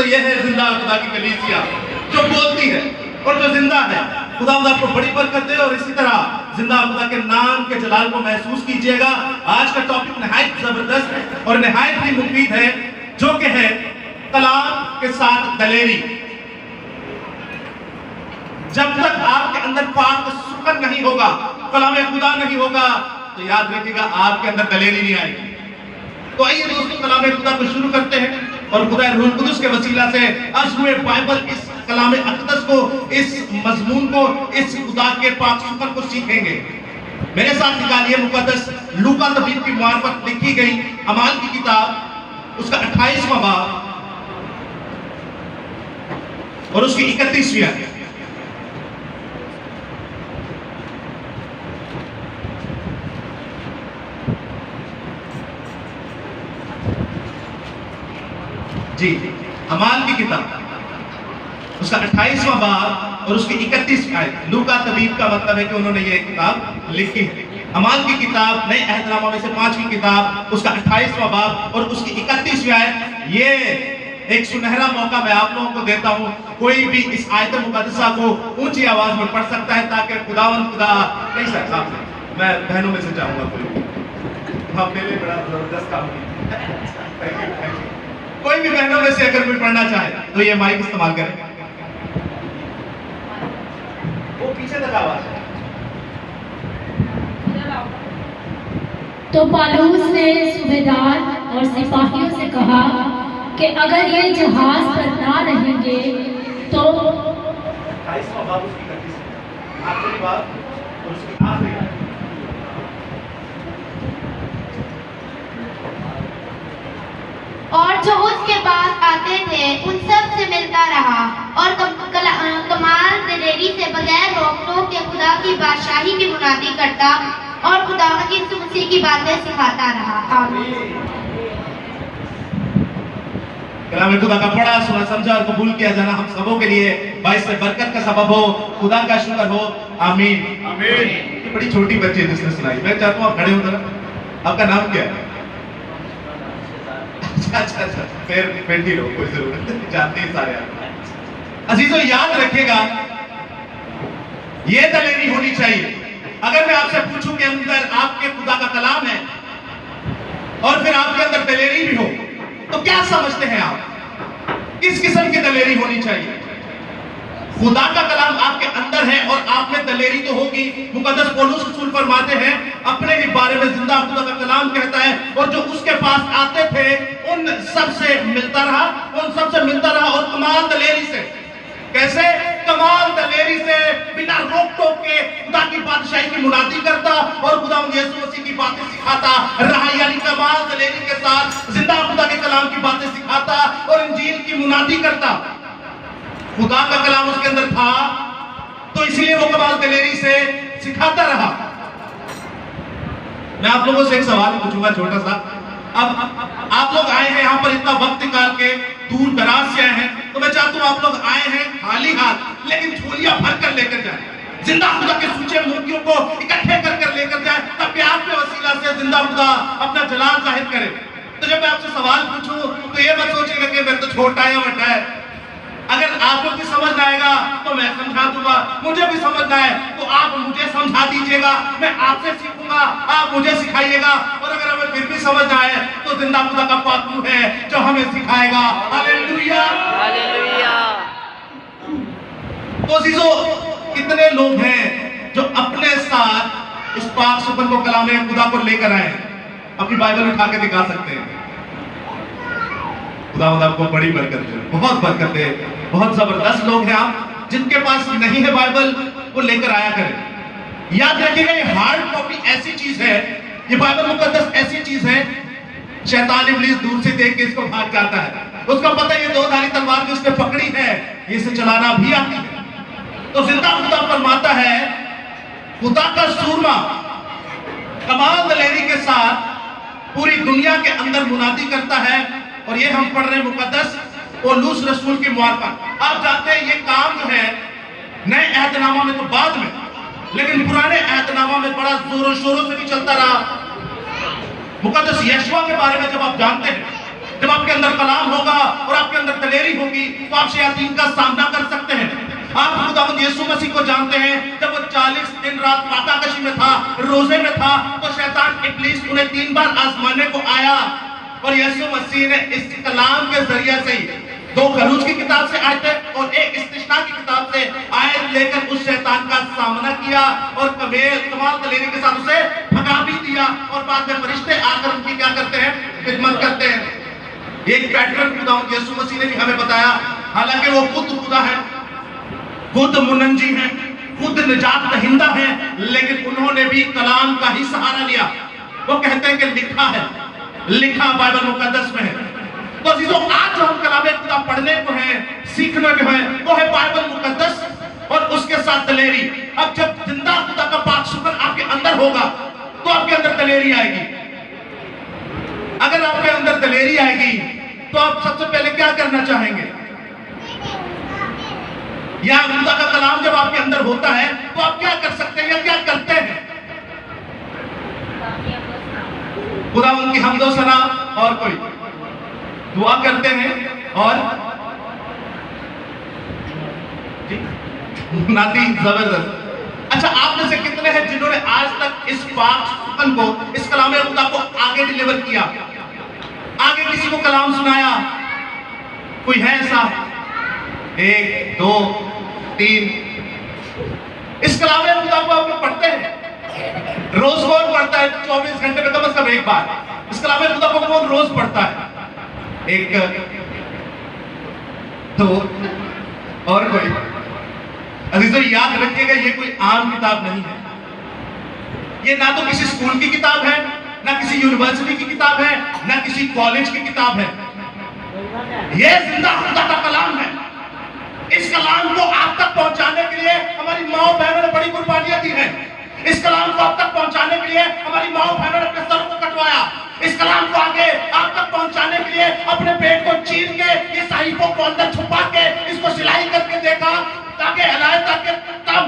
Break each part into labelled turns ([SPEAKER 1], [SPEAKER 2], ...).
[SPEAKER 1] ये है जिंदा खुदा की कलीसिया जो बोलती है और जो जिंदा है। खुदा आपको बड़ी बरकत दे और इसी तरह जिंदा खुदा के नाम के जलाल को महसूस कीजिएगा। आज का टॉपिक निहायत जबरदस्त और निहायत ही मुफीद है, जो कि है कलाम के साथ दलेरी। जब तक आपके अंदर पाक सुकन नहीं होगा, कलाम खुदा नहीं होगा, तो याद रखिएगा आपके अंदर दलेरी नहीं आएगी। तो आइए दोस्तों, कलाम खुदा को शुरू करते हैं और खुदा रूह कुदस के वसीला से अज़्मुए बाइबल इस कलाम अक़दस को, इस मजमून को, इस खुदा के पाक सुकन को सीखेंगे। मेरे साथ निकालिए मुक़द्दस लूका तबीब की मार्फत लिखी गई अमाल की किताब, उसका 28वां बाब और उसकी 31वीं आयत। जी, अमाल की किताब उसका 28वां बाब और उसकी 31वीं आयत। लूका तबीब का मतलब है कि उन्होंने ये किताब लिखी है। अमाल की किताब नए अहदनामा में से 5वीं किताब, उसका 28वां बाब और उसकी 31वीं आयत। ये एक सुनहरा मौका मैं आप लोगों को देता हूं, कोई भी इस आयत मुक़द्दसा को ऊंची आवाज में पढ़ सकता है, ताकि खुदावंद खुदा नहीं साहब से मैं बहनों में से चाहूंगा कोई हाँ मेरे बड़ा जबरदस्त काम किया। कोई भी बहनों में से अगर कोई पढ़ना चाहे तो ये माइक इस्तेमाल करें। वो पीछे तक आवाज है।
[SPEAKER 2] तो पालूस ने सूबेदार और सिपाहियों से कहा कि अगर ये जहाज पर ना रहेंगे तो
[SPEAKER 3] और जो उसके पास आते थे उन सब से मिलता रहा और कमाल दलेरी से बगैर रोक टोक के खुदा की बादशाही की मुनादी करता और खुदा की मसीह की बातें सिखाता रहा। आमीन।
[SPEAKER 1] कलाम खुदा का पढ़ा, सुना, समझा और कबूल किया जाना हम सबों के लिए बाइस से बरकत का सबब हो। खुदा का शुक्र हो। आमीन आमीन। ये बड़ी छोटी बच्ची है जिसने सुनाई। मैं चाहता हूँ आप खड़े हो जरा। आपका नाम क्या है? अच्छा, फिर बैठी रहो, कोई जरूरत नहीं, जानते हैं सारे आप। अजीजों, याद रखिएगा ये दलेरी होनी चाहिए। अगर मैं आपसे पूछूं कि अंदर आपके खुदा का कलाम है और फिर आपके अंदर दलेरी भी हो, तो क्या समझते हैं आप? किस किस्म की दलेरी होनी चाहिए? खुदा का कलाम आपके अंदर है और आप में दलेरी तो होगी। मुक़द्दस पौलुस रसूल फरमाते हैं अपने ही बारे में, जिंदा खुदा का कलाम कहता है, और जो उसके पास आते थे उन सब से मिलता रहा, और कमाल दलेरी से। कैसे? कमाल दलेरी से, बिना रोक टोक के खुदा की बादशाही की मुनादी करता और खुदा यीशु मसीह की बातें सिखाता रहा। यानी कमाल दलेरी के साथ जिंदा खुदा के कलाम की बातें सिखाता और इंजील की मुनादी करता। खुदा का कलाम उसके अंदर था, तो इसलिए वो कमाल दलेरी से सिखाता रहा। मैं आप लोगों से एक सवाल पूछूंगा छोटा सा। अब आप लोग आए हैं यहाँ पर, इतना वक्त निकाल के दूर दराज से आए हैं, तो मैं चाहता हूँ आप लोग आए हैं खाली हाथ, लेकिन झोलियां भर कर लेकर जाए। जिंदा खुदा के सूचे मोतियों को इकट्ठे कर कर लेकर जाए, तब प्यार के वसीला से जिंदा खुदा अपना जलाल जाहिर करे। तो जब मैं आपसे सवाल पूछूं तो ये मत सोचिएगा कि मैं तो छोटा है या बड़ा है। अगर आपको भी समझ ना आएगा तो मैं समझा दूंगा, मुझे भी समझना है तो आप मुझे समझा दीजिएगा, मैं आपसे सीखूंगा, आप मुझे सिखाइएगा। और अगर हमें फिर भी समझ ना आए तो जिंदा खुदा का पाक रूह है जो हमें सिखाएगा। Hallelujah hallelujah. तो अजीजों, कितने लोग हैं जो अपने साथ इस पाक सुकन को, कलाम खुदा को लेकर आए? अपनी बाइबल उठा के दिखा सकते हैं। खुदा आपको बड़ी बरकत दे, बहुत बरकत दे। बहुत जबरदस्त लोग हैं आप, जिनके पास नहीं है बाइबल वो लेकर आया करें। याद रखिएगा ये हार्ड कॉपी ऐसी चीज है, ये बाइबल मुकद्दस ऐसी चीज है, शैतान इब्लीस दूर से देख के इसको भाग जाता है। उसका पता है ये दो धारी तलवार जो उसने पकड़ी है ये इसे चलाना भी आती है। तो जिंदा खुदा फरमाता है, खुदा का सूरमा कमाल दलेरी के साथ पूरी दुनिया के अंदर मुनादी करता है। और ये हम पढ़ रहे हैं मुकद्दस पौलुस रसूल की मुआरफत। आप जानते हैं ये काम जो है नए अहदनामा में तो बाद में, लेकिन पुराने अहदनामा में बड़ा जोरों शोरों से भी चलता रहा। मुकद्दस यशवा के बारे में जब आप जानते हैं जब आपके अंदर कलाम होगा और आपके अंदर दलेरी होगी तो आप शैतान का सामना कर सकते हैं। आप खुदावंद यीशु मसीह को जानते हैं, जब वो 40 दिन रात फाकाकशी में था, रोजे में था, तो शैतान इब्लीस उन्हें 3 बार आजमाने को आया और यीशु मसीह ने इस कलाम के जरिए से ही 2 खरूज की किताब से आयत और 1 इस्तिश्ना की किताब से आयत लेकर उस शैतान का सामना किया और कमाल दलेरी के साथ उसे भगा भी दिया। और बाद में फरिश्ते आकर उनकी क्या करते हैं, खिदमत करते हैं। एक पैटर्न खुदावंद यीशु मसीह ने भी हमें बताया, हालांकि वो खुद खुदा है, खुद मुनंजी है, खुद निजात दहिंदा है, लेकिन उन्होंने भी कलाम का ही सहारा लिया। वो कहते हैं कि लिखा है, लिखा बाइबल मुकद्दस में है। तो अजीजों, आज जो हम कलाम खुदा पढ़ने को हैं, सीखने को हैं, वो है बाइबल मुकद्दस और उसके साथ दलेरी। अब जब जिंदा खुदा का पाक शुक्र आपके अंदर होगा तो आपके अंदर दलेरी आएगी। अगर आपके अंदर दलेरी आएगी तो आप सबसे पहले क्या करना चाहेंगे? या खुदा का कलाम जब आपके अंदर होता है तो आप क्या कर सकते हैं या क्या करते हैं? खुदावंद की हम्द व सना और कोई दुआ करते हैं और नाती जबरदस्त। अच्छा, आप में से कितने हैं जिन्होंने आज तक इस पाक सुकन को, इस कलाम खुदा को आगे डिलीवर किया, आगे किसी को कलाम सुनाया? कोई है ऐसा? 1 2 3। इस कलाम खुदा को आप पढ़ते हैं? रोज कौन पढ़ता है? 24 घंटे में कम से कम एक बार। इस कलाम खुदा को कौन रोज पढ़ता है? 1 2 और कोई? अजीजों, याद रखिएगा, ये कोई आम किताब नहीं है। ये ना तो किसी स्कूल की किताब है, ना किसी यूनिवर्सिटी की किताब है, ना किसी कॉलेज की किताब है। ये जिंदा खुदा का कलाम है। इस कलाम को आप तक पहुंचाने के लिए हमारी माओ बहनों ने बड़ी कुर्बानियां दी हैं। इस कलाम को आप तक पहुंचाने के लिए हमारी माओ बहनों ने अपने सर को कटवाया। इस कलाम को आगे आप तक पहुंचाने के लिए अपने पेट को चीर के, ये साहिबों को अंदर छुपा के, इसको सिलाई करके देखा ताकि हलाए, ताकि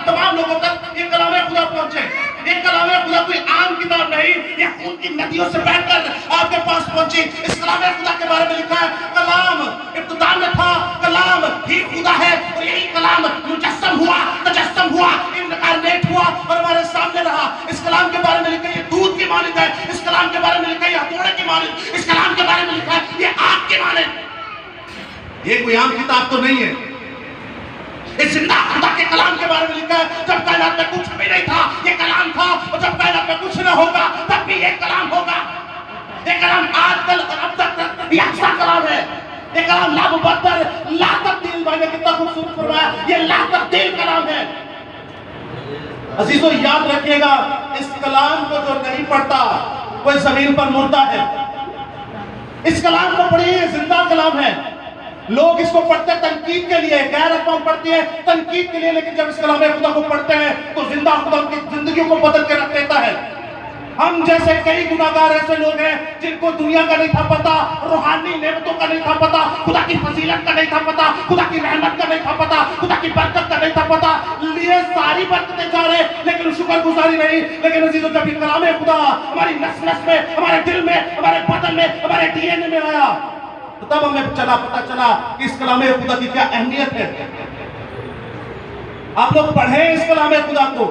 [SPEAKER 1] तमाम लोगों तक ये कलाम खुदा पहुंचे। ये कलाम खुदा कोई आम किताब नहीं, ये खून की नदियों से बहकर आपके पास पहुंची। इस कलाम खुदा के बारे में लिखा है, कलाम इब्तिदा में था, कलाम ही खुदा है और यही कलाम मुजस्सम हुआ, तजस्सम हुआ, इनकारनेट हुआ और हमारे सामने रहा। इस कलाम के बारे में लिखा है ये दूध की मानिंद है। इस कलाम के बारे में लिखा है ये हथौड़े की मानिंद। इस कलाम के बारे में लिखा है ये आग की मानिंद। ये कोई आम किताब तो नहीं है। इस जिंदा खुदा के कलाम के बारे में लिखा है, जब कायनात में कुछ भी नहीं था ये कलाम था, और जब कायनात में कुछ न होगा तब भी ये कलाम होगा। ये कलाम आज कल और अब तक यकसा कलाम है। ये कलाम ला मुबद्दल ला तब्दील, मैंने कितना खूबसूरत फरमाया, ये ला तब्दील कलाम है। अजीजों, याद रखिएगा, इस कलाम को जो नहीं पढ़ता वो जमीन पर मुर्दा है। इस कलाम को पढ़िए, जिंदा कलाम है। लोग इसको पढ़ते हैं तनकीद के लिए, गैर अक़वाम पढ़ती है तनकीद के लिए, लेकिन जब इस कलाम खुदा को पढ़ते हैं तो जिंदा खुदा उनकी जिंदगियों को बदल के रख देता है। हम जैसे कई गुनाहगार ऐसे लोग हैं जिनको दुनिया का नहीं था पता, रूहानी नेमतों का नहीं था पता, खुदा की फजीलत का नहीं था पता, खुदा की रहमत का नहीं था पता, खुदा की बरकत का नहीं था पता। लिए सारी बरकतें जा रहे लेकिन शुक्रगुजारी नहीं। लेकिन अजीजों, जब ये कलाम खुदा हमारी नस नस में, हमारे दिल में, हमारे बदन में, हमारे डीएनए में आया, तो तब हमें पता चला कि इस कलाम खुदा की क्या अहमियत है। आप लोग पढ़ें इस कलाम खुदा को।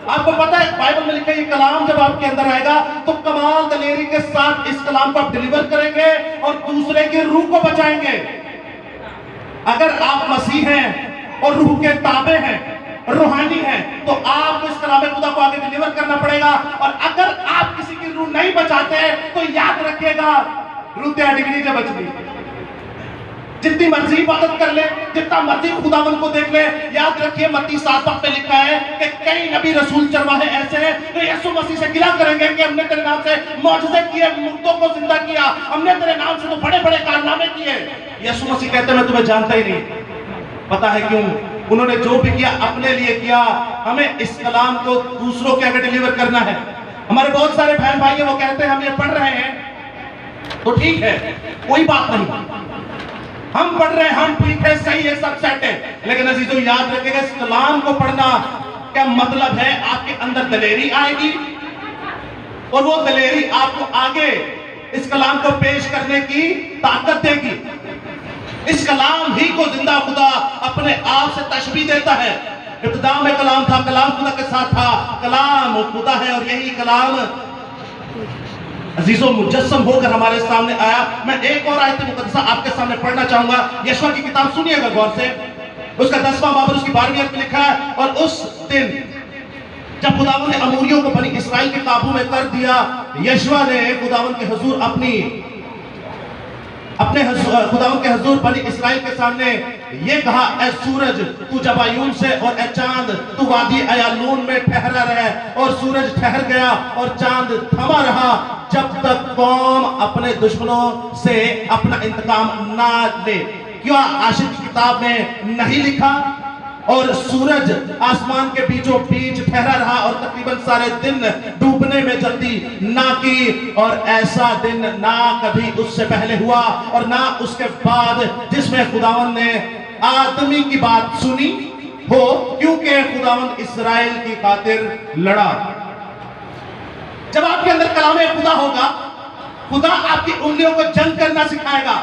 [SPEAKER 1] आपको पता है बाइबल में लिखा है ये कलाम जब आपके अंदर आएगा तो कमाल दलेरी के साथ इस कलाम को आप डिलीवर करेंगे और दूसरे की रूह को बचाएंगे। अगर आप मसीह हैं और रूह के ताबे हैं, रूहानी हैं, तो आपको इस कलाम खुदा को आगे डिलीवर करना पड़ेगा। और अगर आप किसी की रूह नहीं बचाते तो याद रखिएगा, रूह त्याग डिग्री जब बचनी, जितनी मर्जी इबादत कर ले, जितना मर्जी खुदावन को देख ले, याद रखिए मत्ती 7 में लिखा है कि कई नबी रसूल चरवाहे ऐसे हैं जो यीशु मसीह से गिला करेंगे कि हमने तेरे नाम से मौजज़े किए, मुर्दों को जिंदा किया, हमने तेरे नाम से तो बड़े बड़े कारनामे किए। यीशु मसीह कहते हैं मैं तुम्हें जानता ही नहीं। पता है क्यों? उन्होंने जो भी किया अपने लिए किया। हमें इस कलाम को दूसरों के आगे डिलीवर करना है। हमारे बहुत सारे बहन भाई वो कहते हैं हम ये पढ़ रहे हैं तो ठीक है, कोई बात नहीं, हम पढ़ रहे हैं, हम ठीक है, सही है, सब सेट है। लेकिन अजीजों, याद रखिएगा, इस कलाम को पढ़ना क्या मतलब है? आपके अंदर दलेरी आएगी और वो दलेरी आपको आगे इस कलाम को पेश करने की ताकत देगी। इस कलाम ही को जिंदा खुदा अपने आप से तशबीह देता है। इब्तिदा में कलाम था, कलाम खुदा के साथ था, कलाम खुदा है और यही कलाम अजीजों मुजस्सम होकर हमारे सामने आया। मैं एक और आयत मुकद्दसा आपके सामने पढ़ना चाहूंगा। यशवा की किताब सुनिएगा गौर से, उसका 10वां बाब उसकी 12वीं आयत में लिखा है, और उस दिन जब खुदावन ने अमूरियों को बनी इसराइल के काबू में कर दिया, यशवा ने खुदावन के हुजूर खुदावन के हुजूर बनी इसराइल के सामने ये कहा, ए सूरज तू जबायून से और ए चांद तू वादी अयालून में ठहरा रहे। और सूरज ठहर गया और चांद थमा रहा जब तक कौम अपने दुश्मनों से अपना इंतकाम ना ले। क्यों आशिक की किताब में नहीं लिखा? और सूरज आसमान के बीचों बीच ठहरा रहा और तकरीबन सारे दिन डूबने में जल्दी ना की, और ऐसा दिन ना कभी उससे पहले हुआ और ना उसके बाद जिसमें खुदावन ने आदमी की बात सुनी हो, क्योंकि खुदावन इस्राएल की खातिर लड़ा। जब आपके अंदर कलाम खुदा होगा, खुदा आपकी उंगलियों को जंग करना सिखाएगा।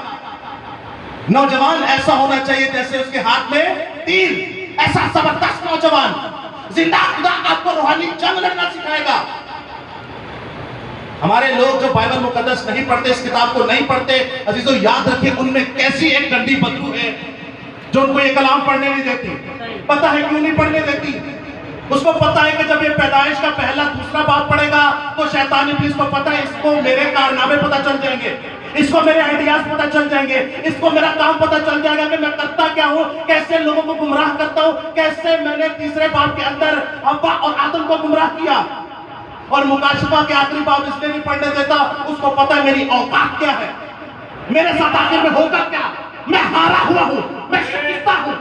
[SPEAKER 1] नौजवान ऐसा होना चाहिए जैसे उसके हाथ में तीर, ऐसा जबरदस्त नौजवान। जिंदा खुदा आपको रूहानी जंग लड़ना सिखाएगा। हमारे लोग जो बाइबल मुकद्दस नहीं पढ़ते, इस किताब को नहीं पढ़ते, अजीजों याद रखिए उनमें कैसी एक गंदी बदबू है जो उनको ये कलाम पढ़ने नहीं देती। पता है क्यों नहीं पढ़ने देती? उसको पता है कि जब ये पैदाइश का पहला दूसरा बाब पढ़ेगा तो शैतान इब्लीस को पता है इसको मेरे कारनामे पता चल जाएंगे, इसको मेरे आइडियाज पता चल जाएंगे, इसको मेरा काम पता चल जाएगा कि मैं करता क्या हूं, कैसे लोगों को गुमराह करता हूं, कैसे मैंने तीसरे बाब के अंदर हव्वा और आदम को गुमराह किया। और मुकाशफा के आखिरी बाब इसलिए नहीं पढ़ने देता, उसको पता है मेरी औकात क्या है, मेरे साथ आखिर में होगा क्या। मैं हारा हुआ हूं, मैं शिकस्ता हूं,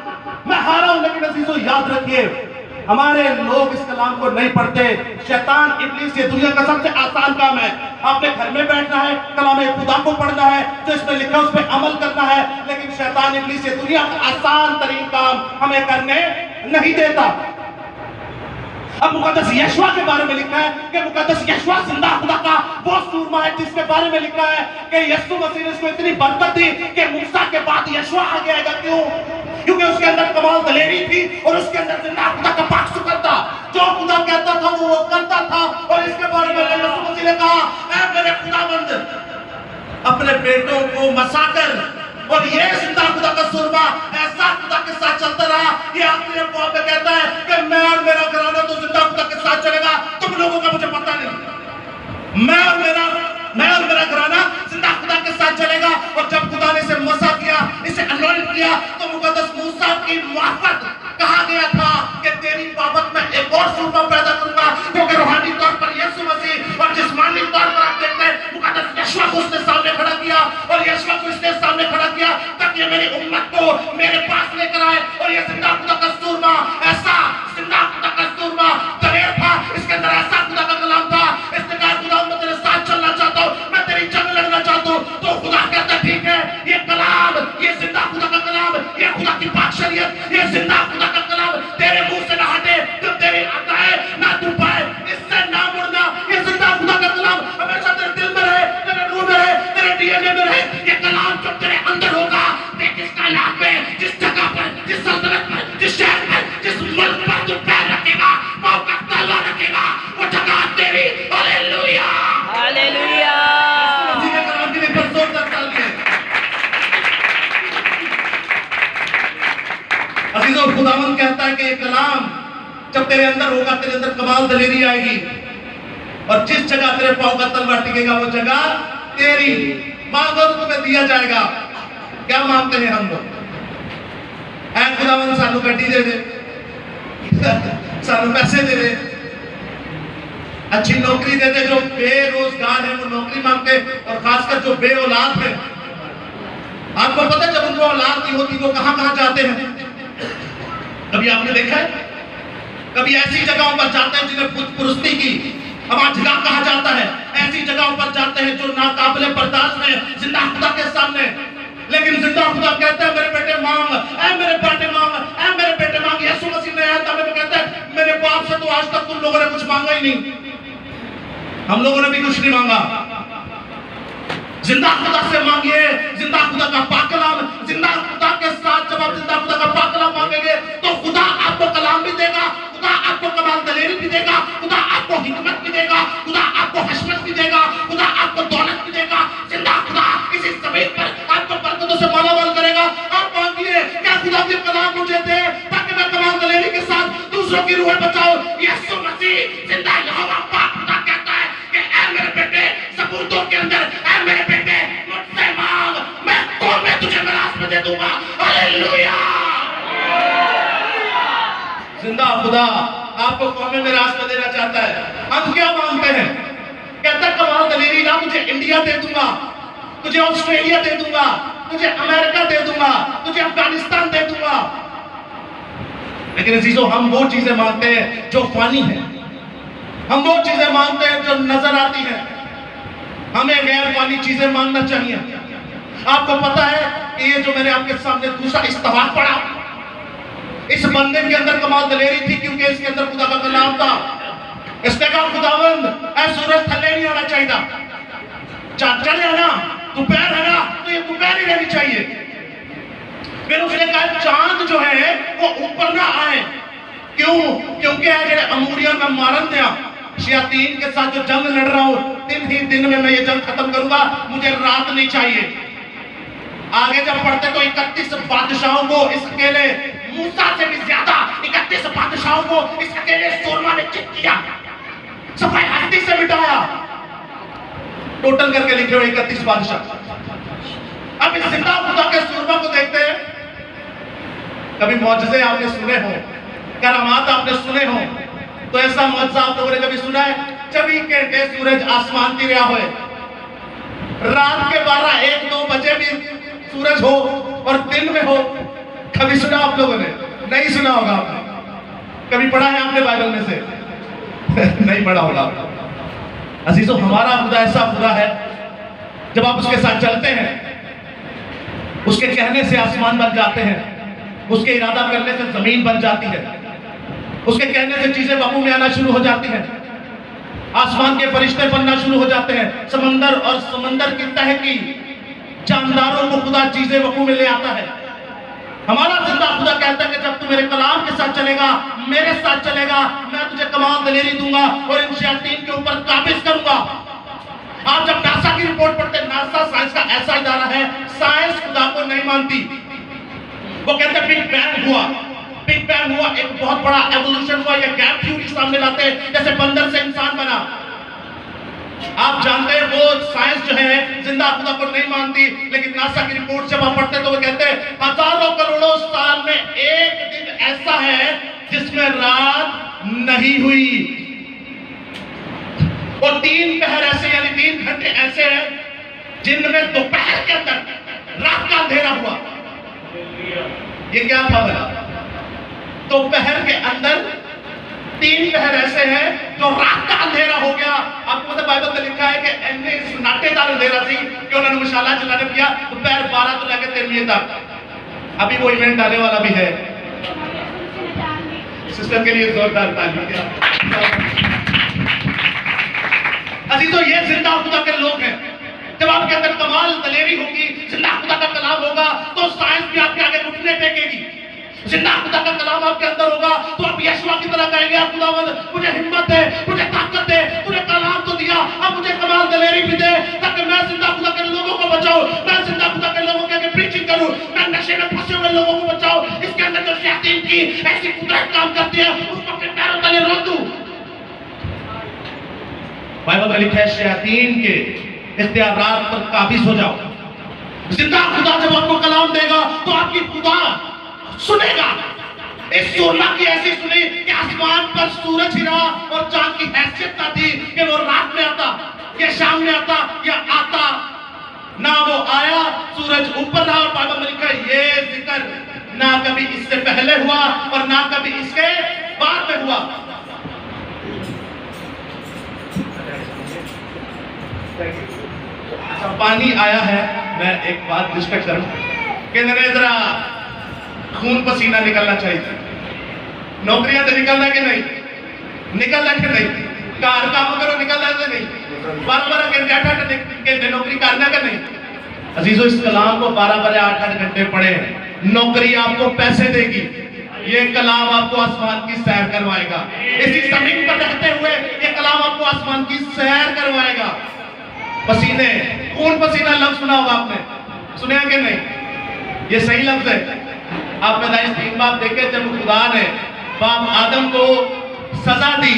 [SPEAKER 1] मैं हारा हूं। लेकिन अजीजों याद रखिए हमारे लोग इस कलाम को नहीं पढ़ते। शैतान इब्लीस, ये दुनिया का सबसे आसान काम है। आपने घर में बैठना है, कलाम खुदा को पढ़ना है, जो इसमें लिखा है उस पर अमल करना है। लेकिन शैतान इब्लीस ये दुनिया का आसान तरीन काम हमें करने नहीं देता। अब मुकद्दस यशवा के बारे में लिखा है कि मुकद्दस यशवा जिंदा खुदा का वो सूरमा है जिसके बारे में लिखा है कि यीशु मसीह ने इसको इतनी बरकत दी कि मूसा के बाद यशवा आगे आएगा। क्यों? क्योंकि उसके अंदर कमाल दलेरी थी और उसके अंदर जिंदा खुदा का पाक शुक्र था। जो खुदा कहता था वो करता था। और इसके बारे में यीशु मसीह ने कहा, ऐ मेरे खुदावंद, अपने बेटों को मसाकर, और ये जिंदा खुदा का सूरमा ऐसा खुदा के साथ चलता रहा। ये आखिरी अब्वाब में कहता है कि मैं और मेरा घराना तो जिंदा खुदा के साथ चलेगा। तुम लोगों का मुझे पता नहीं, मैं और मेरा घराना जिंदा खुदा के साथ चलेगा। और जब खुदा ने इसे मसा किया, इसे अनॉइंट किया, तो मुकद्दस मूसा की मुआफ़त कहा गया था कि तेरी बाबत में एक और सूरमा पैदा करूंगा, क्योंकि रूहानी तौर पर यीशु मसीह और जिस्मानी तौर पर आप देखते हैं मुकद्दस यशवा को उसने सामने खड़ा किया। और यशवा को इसने सामने खड़ा किया ताकि मेरी उम्मत को मेरे पास लेकर आए। और ये जिंदा खुदा का सूरमा, ऐसा जिंदा खुदा का सूरमा दलेर था, इसके अंदर ऐसा खुदा का कलाम था। इसने कहा, खुदा मैं तेरे साथ चलना चाहता हूँ, मैं तेरी जंग लड़ना चाहता हूँ। तो खुदा कहता है ठीक है, ये कलाम, ये जिंदा खुदा का कलाम, ये खुदा की पाक शरीयत, ये जिंदा खुदा का कलाम तेरे मुंह से ना हटे, जब तेरे आता है ना तू पाए, इससे ना मुड़ना। ये जिंदा खुदा का कलाम हमेशा तेरे दिल में रहे, तेरे रूह में रहे, तेरे डीएनए में रहे। ये कलाम जब तेरे अंदर होगा, देख इस कायनात में जिस जगह पर, जिस सल्तनत में, जिस शहर में, जिस मुल्क पर तू पैर रखेगा, पांव का तलवा रखेगा, वो जगह तेरी। Hallelujah,
[SPEAKER 4] hallelujah.
[SPEAKER 1] इसी के कलाम के लिए पर जोरदार तालियां। अजीजों खुदावंद कहता है कि ये कलाम जब तेरे अंदर होगा, तेरे अंदर कमाल दलेरी आएगी, और जिस जगह तेरे पांव का तलवा टिकेगा वो जगह तेरी। मांगो तो तुम्हें दिया जाएगा। क्या मांगते हैं हम लोग? ऐ खुदावंद सानू गड्डी दे दे, सानू पैसे दे दे, अच्छी नौकरी दे दे। जो बेरोजगार है वो नौकरी मांगते, और खासकर जो बे औलाद है, आपको पता है जब उनको औलाद नहीं होती वो कहां कहां जाते हैं? कभी आपने देखा है? कभी ऐसी जगहों पर जाते हैं जिन्हें पुरुस्ती की हमारा जगह कहा जाता है, ऐसी जगहों पर जाते हैं जो नाकाबिले बर्दाश्त है जिंदा खुदा के सामने। लेकिन जिंदा खुदा कहता है, मेरे बेटे मांग, ऐ मेरे बेटे मांग, ऐ मेरे बेटे मांग। यीशु मसीह ने आयत में कहता है, मेरे बाप से तो आज तक तुम लोगों ने कुछ मांगा ही नहीं, हम लोगों ने भी कुछ नहीं मांगा। जिंदा खुदा से मांगिए, जिंदा खुदा का पाक कलाम, जिंदा खुदा के साथ जब आप जिंदा खुदा का पाक कलाम मांगेंगे तो खुदा आपको कलाम भी देगा, खुदा आपको कमाल दलेरी भी देगा, खुदा आपको हिकमत भी देगा, खुदा आपको हशमत भी देगा, खुदा आपको दौलत भी देगा। जिंदा खुदा इसी जमीन पर आपको बरकतों से मालामाल करेगा। आप मांगिए, क्या खुदा के कलाम मुझे दे ताकि मैं कमाल दलेरी के साथ दूसरों की रूहें बचाऊं। यीशु मसीह जिंदा यहोवा पाक खुदा कहता है कि ऐ मेरे बेटे सबूतों के अंदर, ऐ मेरे बेटे मुझसे मांग, मैं कौमें तुझे मिरास में दे दूंगा। हालेलुया। जिंदा खुदा आपको कौमें मिरास में देना चाहता है। हम क्या मांगते हैं? कहता है कमाल दलेरी ना, तुझे इंडिया दे दूंगा, तुझे ऑस्ट्रेलिया दे दूंगा, तुझे अमेरिका दे दूंगा, तुझे अफगानिस्तान दे दूंगा। लेकिन अजीजों, हम वो चीजें मांगते हैं जो फानी है, हम वो चीजें मांगते हैं जो नजर आती है। हमें गैर फानी चीजें मांगना चाहिए। आपको पता है कि ये जो मैंने आपके सामने दूसरा इस्तवाक पढ़ा, इस बंदे के अंदर कमाल दलेरी थी क्योंकि इसके अंदर खुदा का कलाम था। इसने कहा खुदावंद, ऐ सूरज थल्ले नहीं आना चाहिए, चढ़ आना, दोपहर है ना तो ये दोपहर ही रहनी चाहिए। फिर उसने कहा चांद जो है वो ऊपर ना आए। क्यों? क्योंकि जेडे अमूरिया मैं मारन दिया, शयातीन के साथ जो जंग लड़ रहा हूं, 3 ही दिन में मैं ये जंग खत्म करूंगा, मुझे रात नहीं चाहिए। आगे जब पढ़ते तो 31 बादशाहों को इस अकेले, मूसा से भी ज्यादा 31 बादशाहों को इस अकेले सूरमा ने चित किया, सफाई हस्ती से मिटाया। टोटल करके लिखे हुए 31 बादशाह। अब इस जिंदा खुदा के सूरमा को देखते हैं। कभी मौजज़े आपने सुने हो, करामात आपने सुने हो, तो ऐसा मौजज़ा आप लोगों ने कभी सुना है? 24 घंटे सूरज आसमान ती रहा होए, रात के 12, 1, 2 बजे भी सूरज हो और दिन में हो। कभी सुना आप लोगों ने? नहीं सुना होगा आपने। कभी पढ़ा है आपने बाइबल में से? नहीं पढ़ा होगा। अजीजों, हमारा खुदा ऐसा खुदा है, जब आप उसके साथ चलते हैं, उसके कहने से आसमान बन जाते हैं, उसके इरादा करने से जमीन बन जाती है, उसके कहने से चीजें वकू में आना शुरू हो जाती हैं, आसमान के फरिश्ते बनना शुरू हो जाते हैं, समंदर और समंदर की तह की जानदारों को खुदा चीजें वकू में ले आता है। हमारा जिंदा खुदा कहता है कि जब तू मेरे कलाम के साथ चलेगा, मेरे साथ चलेगा, मैं तुझे कमाल दलेरी दूंगा और इन शयातीन के ऊपर काबिज करूंगा। आप जब नासा की रिपोर्ट पढ़ते हैं, नासा साइंस का ऐसा इदारा है, साइंस खुदा को नहीं मानती। वो कहते हैं बिग बैंग हुआ, बिग बैंग हुआ, एक बहुत बड़ा एवोल्यूशन हुआ, या गैप थ्योरी सामने लाते हैं, जैसे बंदर से इंसान बना। आप जानते हैं वो साइंस जो है जिंदा खुदा को नहीं मानती, लेकिन नासा की रिपोर्ट जब आप पढ़ते हैं तो वो कहते हैं हजारों करोड़ों साल में एक दिन ऐसा है जिसमें रात नहीं हुई, और 3 पहर ऐसे, यानी 3 घंटे ऐसे हैं जिनमें दोपहर के अंदर रात का अंधेरा हुआ। ये क्या था भला? दोपहर के अंदर 3 पहर ऐसे हैं जो रात का अंधेरा हो गया। आपको पता बाइबल में लिखा है कि इन्ने सन्नाटेदार अंधेरा सी कि उन्होंने मुशाला चलाने किया दोपहर 12 तो लेकर 13 तक। अभी वो इवेंट आने वाला भी है। सिस्टर के लिए जोरदार ताली। अजीजों, ये जिंदा खुदा के लोग हैं। जब आपके अंदर कमाल दलेरी होगी, जिंदा खुदा का कलाम होगा, तो साइंस भी आपके आगे घुटने टेकेगी। जिंदा खुदा का कलाम आपके अंदर होगा तो आप यशवा की तरह कहेंगे, खुदावंद मुझे हिम्मत दे, मुझे ताकत दे, तूने कलाम तो दिया, अब मुझे कमाल दलेरी भी दे ताकि मैं जिंदा खुदा के लोगों को बचाऊं, मैं जिंदा खुदा के लोगों के आगे प्रीचिंग करूं, मैं नशे में फंसे हुए लोगों को बचाऊं, इसके अंदर जो शैतान की ऐसी कुदरत काम करती है उसको अपने पैरों तले रोक दूं। बाइबल में लिखा है शैतान के इख्तियारात पर काबिज हो जाओ। जिंदा खुदा जब आपको कलाम देगा तो आपकी खुदा सुनेगा। इस सूरमा की ऐसी सुनी कि आसमान पर सूरज गिरा और चांद की हैसियत ना थी कि वो रात में आता या शाम में आता या आता, ना वो आया, सूरज ऊपर रहा। और बाइबल में लिखा है ये जिक्र ना कभी इससे पहले हुआ और ना कभी इसके बाद में हुआ। अच्छा, पानी आया है, मैं एक बात डिस्कस करूं कि जरा खून पसीना निकलना चाहिए। नौकरियां तो निकल रहा कि नहीं? निकल रहा कि नहीं? कार काम करो, निकल रहा कि नहीं? 12 घंटे 8 घंटे नौकरी करना का नहीं। अजीजों, इस कलाम को 12 8 घंटे पढ़े। नौकरी आपको पैसे देगी, ये कलाम आपको आसमान की सैर करवाएगा। इसी जमीन पर रहते हुए ये कलाम आपको आसमान की सैर करवाएगा। पसीने, खून पसीना लफ्ज सुना होगा आपने, सुने कि नहीं? ये सही लफ्ज है। आप पैदाइश 3 बार देखे, जब खुदा ने बाप आदम को सजा दी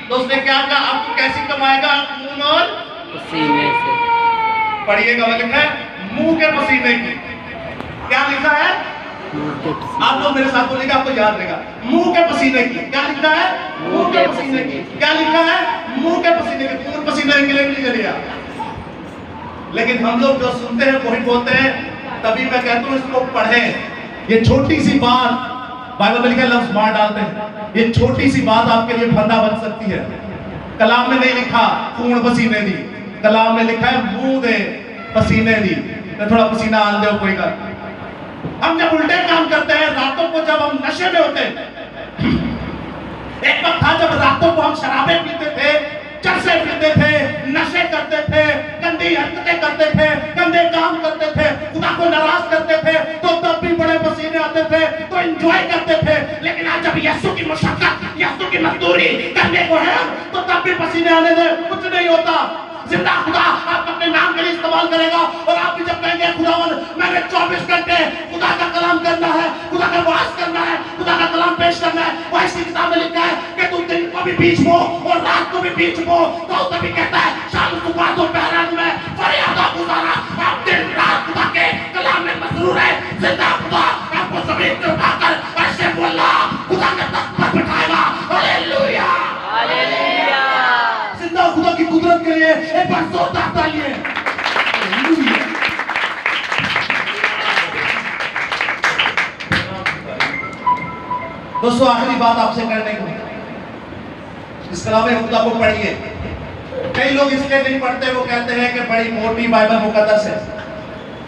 [SPEAKER 1] तो उसने क्या कहा? आपको कैसी कमाएगा? खून और
[SPEAKER 4] पसीने से।
[SPEAKER 1] पढ़िएगा, वो लिखा है मुंह के पसीने की। क्या लिखा है? आप लोग मेरे साथ बोलिएगा, आपको याद रहेगा। मुंह के पसीने की। क्या लिखा है? मुंह के पसीने की। क्या लिखा है? मुंह के पसीने की। खून पसीने के लिए नहीं चलिए। लेकिन हम लोग जो सुनते हैं वही बोलते हैं। तभी मैं कहता हूँ इसको पढ़ें। ये छोटी सी बात बाइबल में लिखा, लफ्ज मार डालते हैं। ये छोटी सी बात आपके लिए फंदा बन सकती है। कलाम में नहीं लिखा खून पसीने दी, कलाम में लिखा है मुंह दे पसीने दी। तो थोड़ा पसीना आन दो कोई का। हम जब उल्टे काम करते हैं, रातों को जब हम नशे में होते हैं, एक वक्त था जब रातों को हम शराबें पीते थे, चरसे पीते थे, नशे करते थे, गंदी हरकतें करते थे, गंदे काम करते थे, खुदा को नाराज करते थे, तो तब भी बड़े पसीने आते थे, तो एंजॉय करते थे। लेकिन आज जब यीशु की मशक्कत, यीशु की मजदूरी करने को है, तो तब भी पसीने आने दे, कुछ नहीं होता। जिंदा खुदा आप अपने नाम के लिए इस्तेमाल करेगा। और आप भी जब कहेंगे खुदावन मैंने 24 घंटे खुदा का कलाम करना है, खुदा का वास करना है, खुदा का कलाम पेश करना है, वह इसी किताब में लिखा है कि तुम दिन को भी बीच बो और रात को भी बीच बो। तो तभी कहता है शाम सुबह दोपहर में फरियाद गुजारा। आप दिन रात खुदा के कलाम में मसरूर है। जिंदा खुदा आपको जमीन पे उठाकर ऐसे बोला खुदा के तख्त पर बिठाएगा। Hallelujah,
[SPEAKER 4] hallelujah.
[SPEAKER 1] जिंदा खुदा की कुदरत के लिए एक बार जोरदार तालियां। हालेलुया। दोस्तों, आखिरी बात आपसे करने को, इस कलाम खुदा को पढ़िए। कई लोग इसलिए नहीं पढ़ते, वो कहते हैं कि बड़ी मोटी बाइबल मुकद्दस है,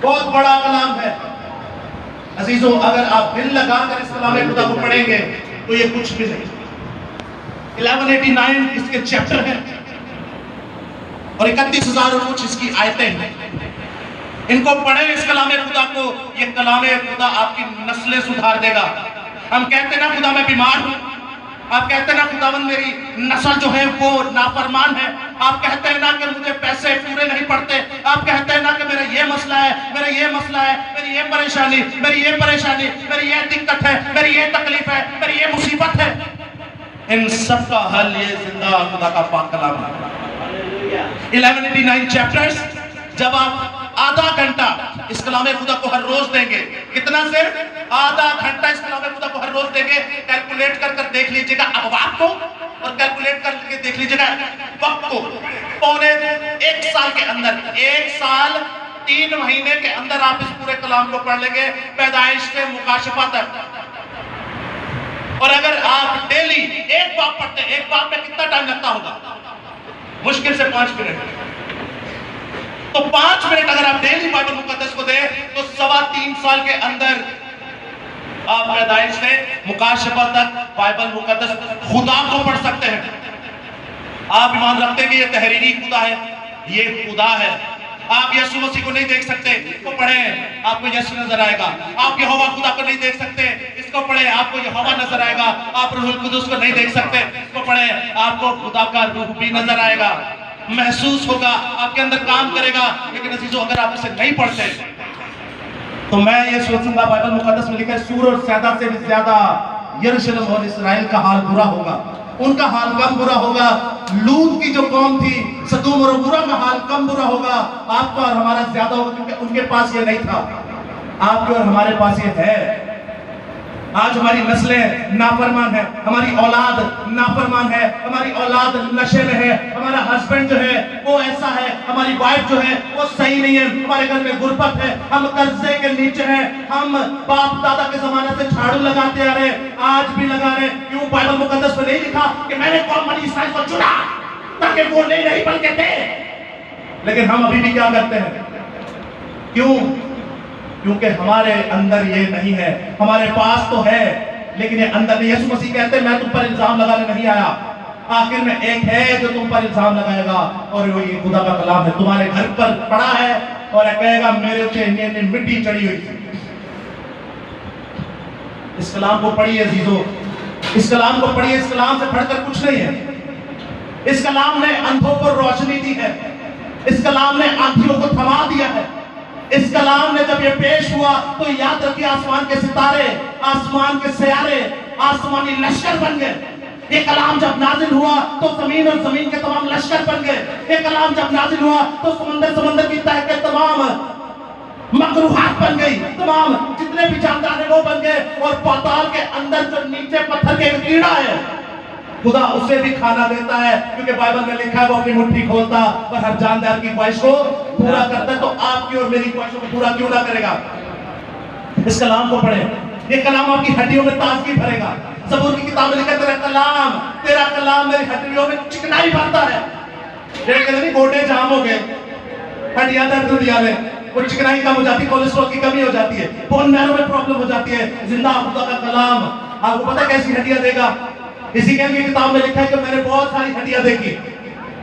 [SPEAKER 1] बहुत बड़ा कलाम है। अजीजों, अगर आप दिल लगाकर इस कलाम खुदा को पढ़ेंगे तो ये कुछ भी नहीं। 1189 इसके चैप्टर हैं और 31,000 और कुछ इसकी आयतें हैं। इनको पढ़ें, इस कलाम खुदा को। ये कलाम खुदा आपकी नस्लें सुधार देगा। हम कहते ना खुदा मैं बीमार हूं, आप कहते ना खुदावन मेरी नस्ल जो है वो नाफरमान है, आप कहते हैं ना कि मुझे पैसे पूरे नहीं पड़ते, आप कहते हैं ना कि मेरा ये मसला है, मेरा ये मसला है, मेरी ये परेशानी, मेरी ये परेशानी, मेरी ये दिक्कत है, मेरी ये तकलीफ है, मेरी ये मुसीबत है। इन सब का हल ये जिंदा खुदा का पाक कलाम है। 1189 चैप्टर्स। जब आप आधा घंटा इस कलाम खुदा को हर रोज देंगे, कितना? सिर्फ आधा घंटा इस कलाम खुदा को हर रोज देंगे। कैलकुलेट कर कर देख लीजिएगा अहवाब को और कैलकुलेट करके देख लीजिएगा वक्त को। पौने 1 साल के अंदर, 1 साल 3 महीने के अंदर आप इस पूरे कलाम को पढ़ लेंगे, पैदाइश से मुकाशफा तक। और अगर आप डेली एक बाब पढ़ते हैं, एक बाब में कितना टाइम लगता होगा? मुश्किल से 5 मिनट। तो 5 मिनट अगर आप डेली बाइबल मुकद्दस को दें तो 3.25 साल के अंदर आप पैदाइश से मुकाशफा तक बाइबल मुकद्दस खुदा को पढ़ सकते हैं। आप ईमान रखते हैं कि ये तहरीरी खुदा है, ये खुदा है। आप यीशु मसीह को नहीं देख सकते, इसको पढ़ें, आपको यीशु नजर आएगा। आप यहोवा खुदा को नहीं देख सकते, इसको पढ़ें, आपको यहोवा नजर आएगा। आप रूहुल कुदुस को नहीं देख सकते, इसको पढ़ें, आपको खुदा का रूह भी नजर आएगा, महसूस होगा, आपके अंदर काम करेगा। लेकिन अजीजों, अगर आप इसे नहीं पढ़ते तो मैं ये सोचूंगा, बाइबल मुकद्दस में लिखा है सूर और सैदा से भी ज्यादा यरूशलेम और इस्राएल का हाल बुरा होगा। उनका हाल कम बुरा होगा। लूत की जो कौम थी, सदूम और अमोरा का हाल कम बुरा होगा, आपका और हमारा ज्यादा होगा, क्योंकि उनके पास ये नहीं था, आपके और हमारे पास ये है। आज हमारी नस्लें नाफरमान है, हमारी औलाद नाफरमान है, हमारी औलाद नशे में है, हमारा हस्बैंड जो है वो ऐसा है, हमारी वाइफ जो है वो सही नहीं है, हमारे घर में गुर्बत है, हम कर्जे के नीचे हैं, हम बाप दादा के जमाने से झाड़ू लगाते आ रहे, आज भी लगा रहे। क्यों? बाइबल मुकद्दस में नहीं लिखा कि मैंने कौम बनी इसराइल को चुना ताकि वो नहीं बन के थे। लेकिन हम अभी भी क्या करते हैं? क्यों? क्योंकि हमारे अंदर ये नहीं है। हमारे पास तो है लेकिन ये अंदर नहीं। यीशु मसीह कहते हैं मैं तुम पर इल्जाम लगाने नहीं आया, आखिर में एक है जो तुम पर इल्जाम लगाएगा और वो ये खुदा का कलाम है, तुम्हारे घर पर पड़ा है और कहेगा मेरे से इन्हें मिट्टी चढ़ी हुई थी। इस कलाम को पढ़िए अजीजों, इस कलाम को पढ़िए। इस कलाम से पढ़कर कुछ नहीं है। इस कलाम ने अंधों को रोशनी दी है, इस कलाम ने आंधियों को थमा दिया है। इस कलाम ने जब ये पेश हुआ तो याद रखिए आसमान के सितारे, आसमान के सयारे, आसमानी लश्कर बन गए। ये कलाम जब नाजिल हुआ तो जमीन और जमीन के तमाम लश्कर बन गए। ये कलाम जब नाजिल हुआ तो समंदर की तह के तमाम मकरूहात बन गई, तमाम जितने भी जानदार हैं वो बन गए। और पाताल के अंदर जो नीचे पत्थर के कीड़ा है, खुदा उसे भी खाना देता है, क्योंकि बाइबल में लिखा है वो अपनी मुट्ठी खोलता और हर जानदार की ख्वाहिश को पूरा करता है। तो आपकी और मेरी ख्वाहिशों को पूरा क्यों ना करेगा? इस कलाम को पढ़े, ये कलाम आपकी हड्डियों में ताजगी भरेगा। ज़बूर की किताब में लिखा है तेरा कलाम मेरी हड्डियों में चिकनाई भरता है। ये गोटे जाम हो गए, हड्डियां दर्द हो दिया में, वो चिकनाई कम हो जाती है, कोलेस्ट्रॉल की कमी हो जाती है, बोन मैरो में प्रॉब्लम हो जाती है। जिंदा खुदा का कलाम आपको पता कैसी हड्डियां देगा? इसी की किताब में लिखा है कि मैंने बहुत सारी हड्डियां देखी,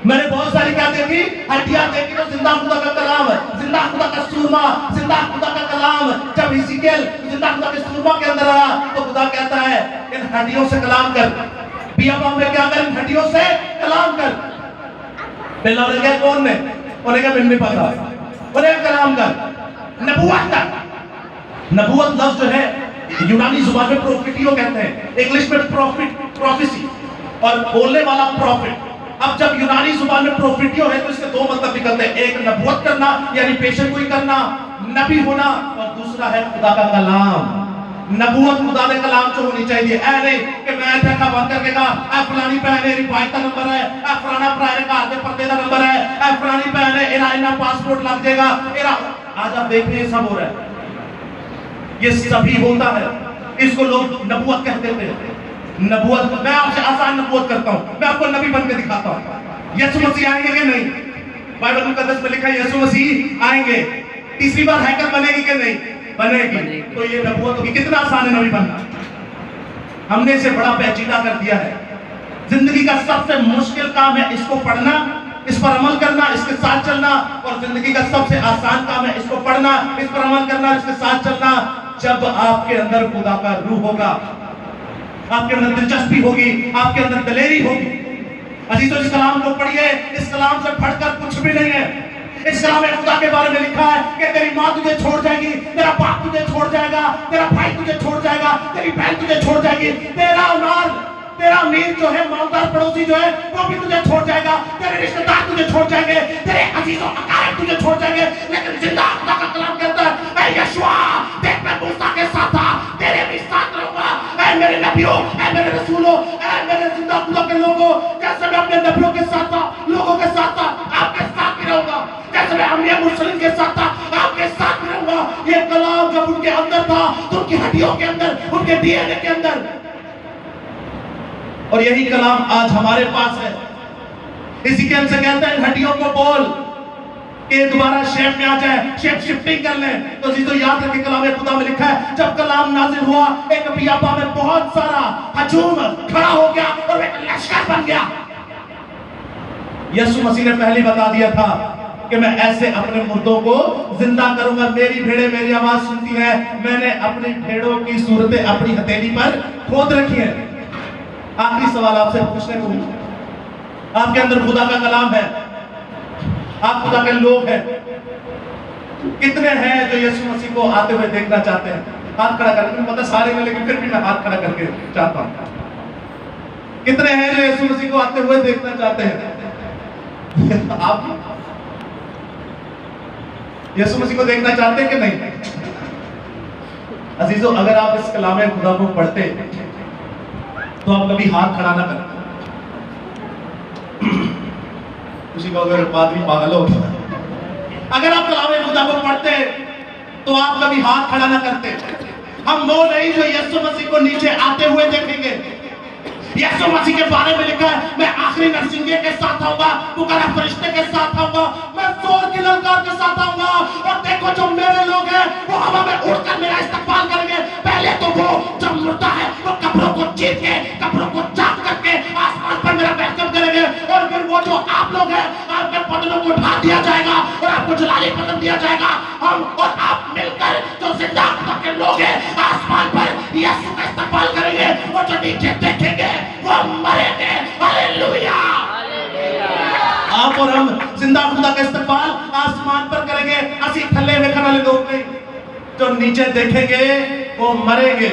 [SPEAKER 1] मैंने बहुत सारी क्या देखी? हड्डियां देखी। तो जिंदा खुदा का कलाम, जिंदा खुदा का सूरमा, जिंदा खुदा का कलाम जब हिजकिय्याल जिंदा खुदा के सूरमा के अंदर आया तो खुदा कहता है इन हड्डियों से कलाम कर। बियाबान में क्या कर? इन हड्डियों से कलाम कर। पहला ने क्या, कौन ने? उन्हें क्या नहीं पता, उन्हें कलाम कर। नबूवत कर। नबूवत लफ्ज जो है यूनानी जुबान में प्रोफिटियो कहते हैं, इंग्लिश में प्रॉफिट, प्रोफेसी, और बोलने वाला प्रॉफिट। अब जब यूनानी जुबान में प्रोफिटियो है तो इसके दो मतलब निकलते हैं, एक नबूवत करना यानी पेशन गोई करना, नबी होना, और दूसरा है खुदा का कलाम। नबूवत खुदा ने कलाम जो होनी चाहिए, ऐ नहीं कि मैं देखा बंद करके कहा ऐ फलानी भैन है रिवायत का नंबर है, ऐ फलाना भरा है घर के पर्दे का नंबर है, ऐ फलानी भैन है एरा इना पासपोर्ट लग जाएगा एरा। आज आप देख रहे हैं सब हो रहा है, ये सभी होता है, इसको लोग नबूवत कहते हैं। नबूवत, मैं आपसे आसान नबूवत करता हूं, मैं आपको नबी बन के दिखाता हूं। यीशु मसीह आएंगे कि नहीं? बाइबल मुकद्दस में लिखा है यीशु मसीह आएंगे, तीसरी बार हैकल बनेगी कि नहीं? बनेगी। तो ये नबूवत होगी। कितना आसान है नबी बनना, हमने इसे बड़ा पेचीदा कर दिया है। जिंदगी का सबसे मुश्किल काम है इसको पढ़ना, इस पर अमल करना, इसके साथ चलना, और जिंदगी का सबसे आसान काम है इसको पढ़ना, इस पर अमल करना, इसके साथ चलना। जब आपके अंदर खुदा का रूह होगा, आपके अंदर दिलचस्पी होगी, आपके अंदर दलेरी होगी। अजीजों, इस कलाम को पढ़िए, इस कलाम से पढ़कर कुछ भी नहीं है। इस कलाम में खुदा के बारे में लिखा है कि तेरी माँ तुझे छोड़ जाएगी, तेरा बाप तुझे छोड़ जाएगा, तेरा भाई तुझे छोड़ जाएगा, तेरी बहन तुझे छोड़ जाएगी, तेरा अमीर जो है, मालदार पड़ोसी जो है वो भी तुझे छोड़ जाएगा, तेरे रिश्तेदार तुझे छोड़ जाएंगे, तेरे अजीजों अकारिब तुझे छोड़ जाएंगे। लेकिन जिंदा खुदा का कलाम कहता है ऐ यशुआ देख मैं मूसा के साथ था, तेरे भी साथ रहूंगा। ऐ मेरे नबियों, ऐ मेरे रसूलों, ऐ मेरे जिंदा खुदा के लोगों, जैसे मैं अपने नबियों के साथ था, लोगों के साथ था, आपके साथ भी रहूंगा। जैसे मैं अम्बिया मुरसलीन के साथ था, आपके साथ भी रहूंगा। ये कलाम जब उनके अंदर था तो उनकी हड्डियों के अंदर, उनके डीएनए के अंदर, और यही कलाम आज हमारे पास है। इसी के से कहते हैं हड्डियों को बोल कि दोबारा शेप में आ जाए, शेप शिफ्टिंग कर ले। तो जीजो याद रखिए कलाम खुदा में लिखा है जब कलाम नाजिल हुआ एक बियाबा में बहुत सारा हजूम खड़ा हो गया और एक लश्कर बन गया। यीशु मसीह ने पहले बता दिया था कि मैं ऐसे अपने मुर्दों को जिंदा करूंगा, मेरी भेड़ें मेरी आवाज सुनती है, मैंने अपनी भेड़ों की सूरतें अपनी हथेली पर खोद रखी है। आखिरी सवाल आपसे पूछने को, आपके अंदर खुदा का कलाम है, आप खुदा के लोग हैं। कितने हैं जो यीशु मसीह को आते हुए देखना चाहते हैं? हाथ खड़ा करके, मुझे पता सारे में, लेकिन फिर भी मैं हाथ खड़ा करके चाहता हूं। कितने हैं जो यीशु मसीह को आते हुए देखना चाहते हैं? आप यीशु मसीह को देखना चाहते हैं कि नहीं? अजीजों, अगर आप इस कलाम खुदा को पढ़ते तो आप कभी हाथ खड़ा ना करते। किसी को अगर पादरी पागल हो, अगर आप कलाम खुदा को पढ़ते तो आप कभी हाथ खड़ा ना करते। हम वो नहीं जो यीशु मसीह को नीचे आते हुए देखेंगे। यीशु मसीह के बारे में लिखा है मैं आखिरी नरसिंगे के साथ आऊंगा, पुकारा फरिश्ते के साथ आऊंगा, मैं जोर की ललकार के साथ आऊंगा, और देखो जो मेरे लोग हैं वो हवा में उड़कर मेरा इस्तकबाल करेंगे। पहले तो वो जब मुर्दा है वो कब्रों को चीर के, कब्रों को चाक करके आसमान पर मेरा बैठ लोग हैं, आपके बदनों को उठा दिया जाएगा और आपको जलाली पकड़ दिया जाएगा। हम और आप मिलकर जो जिंदा खुदा के लोग हैं आसमान पर यीशु का इस्तेमाल करेंगे और जो नीचे देखेंगे वो मरेंगे। हालेलुया। आप और हम जिंदा खुदा का इस्तेमाल आसमान पर करेंगे। असि थल्ले वेखण वाले लोग नहीं, जो नीचे देखेंगे वो मरेंगे।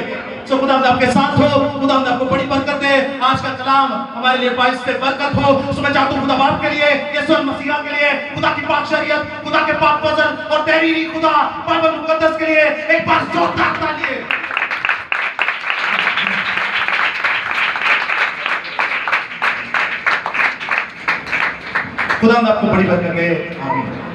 [SPEAKER 1] सो खुदा आपके साथ हो, खुदा आपको बड़ी बरकत दे। आज का कलाम हमारे लिए बाइस से बरकत हो। सो मैं चाहता हूं खुदा बाप के लिए, यीशु मसीह के लिए, खुदा की पाक शरीयत, खुदा के पाक वचन और तेरी खुदा बाइबल मुकद्दस के लिए एक बार जोरदार तालियां। खुदा आपको बड़ी बरकत दे। आमीन।